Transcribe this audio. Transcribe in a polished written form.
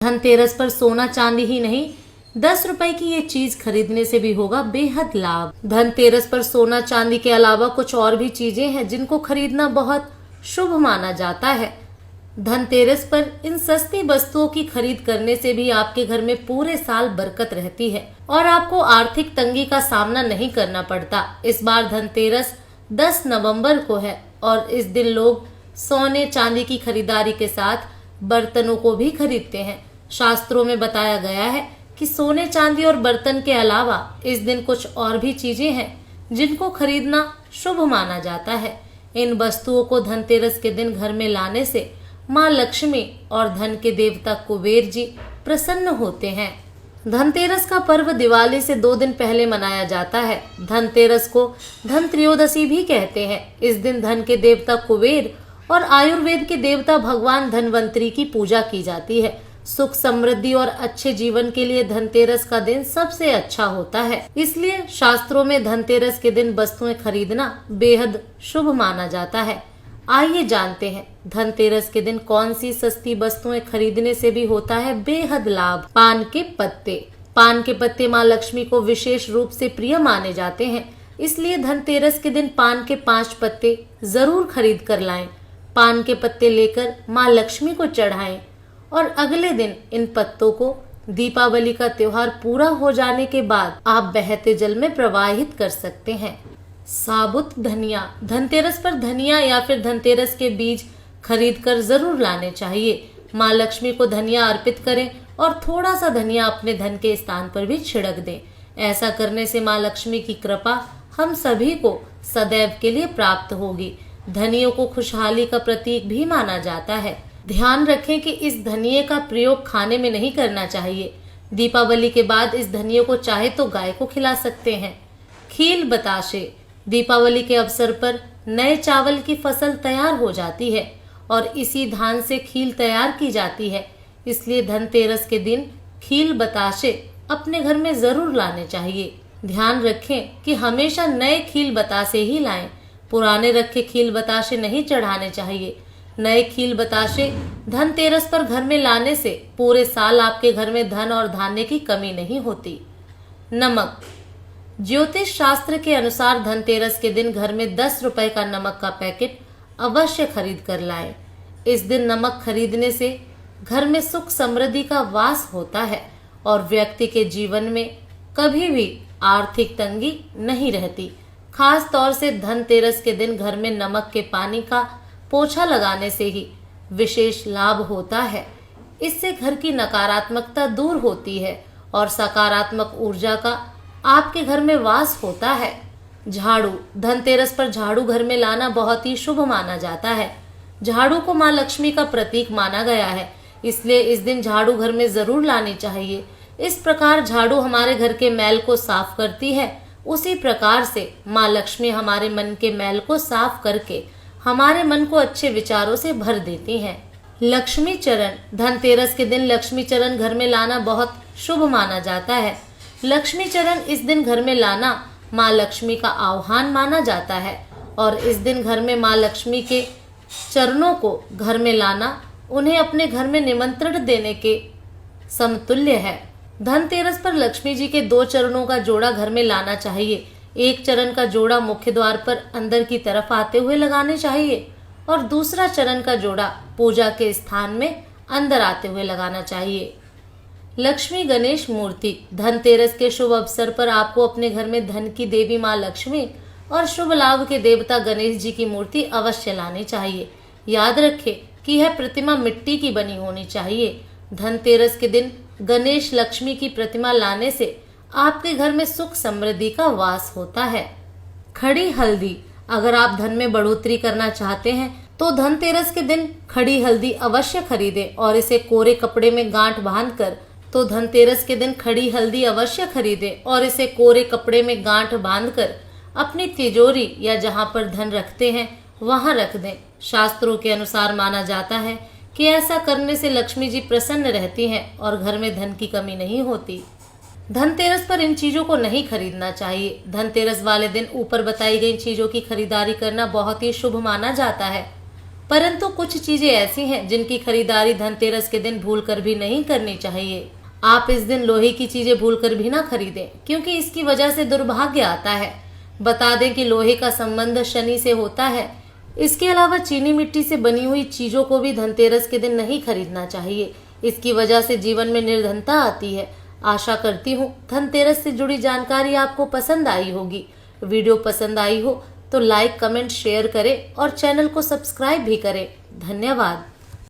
धनतेरस पर सोना चांदी ही नहीं, 10 रुपए की ये चीज खरीदने से भी होगा बेहद लाभ। धनतेरस पर सोना चांदी के अलावा कुछ और भी चीजें हैं जिनको खरीदना बहुत शुभ माना जाता है। धनतेरस पर इन सस्ती वस्तुओं की खरीद करने से भी आपके घर में पूरे साल बरकत रहती है और आपको आर्थिक तंगी का सामना नहीं करना पड़ता। इस बार धनतेरस 10 नवंबर को है और इस दिन लोग सोने चांदी की खरीदारी के साथ बर्तनों को भी खरीदते हैं। शास्त्रों में बताया गया है कि सोने चांदी और बर्तन के अलावा इस दिन कुछ और भी चीजें हैं जिनको खरीदना शुभ माना जाता है। इन वस्तुओं को धनतेरस के दिन घर में लाने से माँ लक्ष्मी और धन के देवता कुबेर जी प्रसन्न होते हैं। धनतेरस का पर्व दिवाली से 2 दिन पहले मनाया जाता है। धनतेरस को धन त्रयोदशी भी कहते हैं। इस दिन धन के देवता कुबेर और आयुर्वेद के देवता भगवान धनवंतरी की पूजा की जाती है। सुख समृद्धि और अच्छे जीवन के लिए धनतेरस का दिन सबसे अच्छा होता है। इसलिए शास्त्रों में धनतेरस के दिन वस्तुएं खरीदना बेहद शुभ माना जाता है। आइए जानते हैं धनतेरस के दिन कौन सी सस्ती वस्तुएं खरीदने से भी होता है बेहद लाभ। पान के पत्ते। पान के पत्ते माँ लक्ष्मी को विशेष रूप से प्रिय माने जाते हैं, इसलिए धनतेरस के दिन पान के 5 पत्ते जरूर खरीद कर लाएं। पान के पत्ते लेकर माँ लक्ष्मी को चढ़ाएं और अगले दिन इन पत्तों को दीपावली का त्योहार पूरा हो जाने के बाद आप बहते जल में प्रवाहित कर सकते हैं। साबुत धनिया। धनतेरस पर धनिया या फिर धनतेरस के बीज खरीद कर जरूर लाने चाहिए। माँ लक्ष्मी को धनिया अर्पित करें और थोड़ा सा धनिया अपने धन के स्थान पर भी छिड़क दें। ऐसा करने से माँ लक्ष्मी की कृपा हम सभी को सदैव के लिए प्राप्त होगी। धनियों को खुशहाली का प्रतीक भी माना जाता है। ध्यान रखें कि इस धनिये का प्रयोग खाने में नहीं करना चाहिए। दीपावली के बाद इस धनिये को चाहे तो गाय को खिला सकते हैं। खील बताशे। दीपावली के अवसर पर नए चावल की फसल तैयार हो जाती है और इसी धान से खील तैयार की जाती है। इसलिए धनतेरस के दिन खील बताशे अपने घर में जरूर लाने चाहिए। ध्यान रखें कि हमेशा नए खील बताशे ही लाएं। पुराने रखे खील बताशे नहीं चढ़ाने चाहिए। नए खील बताशे धनतेरस पर घर में लाने से पूरे साल आपके घर में धन और धान्य की कमी नहीं होती। नमक। ज्योतिष शास्त्र के अनुसार धनतेरस के दिन घर में 10 रुपए का नमक का पैकेट अवश्य खरीद कर लाएं। इस दिन नमक खरीदने से घर में सुख समृद्धि का वास होता है और व्यक्ति के जीवन में कभी भी आर्थिक तंगी नहीं रहती। खास तौर से धनतेरस के दिन घर में नमक के पानी का पोछा लगाने से ही विशेष लाभ होता है। इससे घर की नकारात्मकता दूर होती है और सकारात्मक ऊर्जा का आपके घर में वास होता है। झाड़ू। धनतेरस पर झाड़ू घर में लाना बहुत ही शुभ माना जाता है। झाड़ू को माँ लक्ष्मी का प्रतीक माना गया है, इसलिए इस दिन झाड़ू घर में जरूर लानी चाहिए। इस प्रकार झाड़ू हमारे घर के मैल को साफ करती है। उसी प्रकार से माँ लक्ष्मी हमारे मन के मैल को साफ करके हमारे मन को अच्छे विचारों से भर देती हैं। लक्ष्मी चरण। धनतेरस के दिन लक्ष्मी चरण घर में लाना बहुत शुभ माना जाता है। लक्ष्मी चरण इस दिन घर में लाना माँ लक्ष्मी का आह्वान माना जाता है और इस दिन घर में माँ लक्ष्मी के चरणों को घर में लाना उन्हें अपने घर में निमंत्रण देने के समतुल्य है। धनतेरस पर लक्ष्मी जी के 2 चरणों का जोड़ा घर में लाना चाहिए। एक चरण का जोड़ा मुख्य द्वार पर अंदर की तरफ आते हुए लगाने चाहिए और दूसरा चरण का जोड़ा पूजा के स्थान में अंदर आते हुए लगाना चाहिए। लक्ष्मी गणेश मूर्ति। धनतेरस के शुभ अवसर पर आपको अपने घर में धन की देवी माँ लक्ष्मी और शुभ लाभ के देवता गणेश जी की मूर्ति अवश्य लानी चाहिए। याद रखें कि यह प्रतिमा मिट्टी की बनी होनी चाहिए। धनतेरस के दिन गणेश लक्ष्मी की प्रतिमा लाने से आपके घर में सुख समृद्धि का वास होता है। खड़ी हल्दी। अगर आप धन में बढ़ोतरी करना चाहते हैं तो धनतेरस के दिन खड़ी हल्दी अवश्य खरीदें और इसे कोरे कपड़े में गांठ बांधकर अपनी तिजोरी या जहां पर धन रखते हैं वहां रख दें। शास्त्रों के अनुसार माना जाता है कि ऐसा करने से लक्ष्मी जी प्रसन्न रहती हैं और घर में धन की कमी नहीं होती। धनतेरस पर इन चीजों को नहीं खरीदना चाहिए। धनतेरस वाले दिन ऊपर बताई गई चीजों की खरीदारी करना बहुत ही शुभ माना जाता है, परंतु कुछ चीजें ऐसी हैं जिनकी खरीदारी धनतेरस के दिन भूलकर भी नहीं करनी चाहिए। आप इस दिन लोहे की चीजें भूलकर भी ना खरीदें, क्योंकि इसकी वजह से दुर्भाग्य आता है। बता दें कि लोहे का संबंध शनि से होता है। इसके अलावा चीनी मिट्टी से बनी हुई चीजों को भी धनतेरस के दिन नहीं खरीदना चाहिए। इसकी वजह से जीवन में निर्धनता आती है। आशा करती हूँ धनतेरस से जुड़ी जानकारी आपको पसंद आई होगी। वीडियो पसंद आई हो तो लाइक, कमेंट, शेयर करें और चैनल को सब्सक्राइब भी करें। धन्यवाद।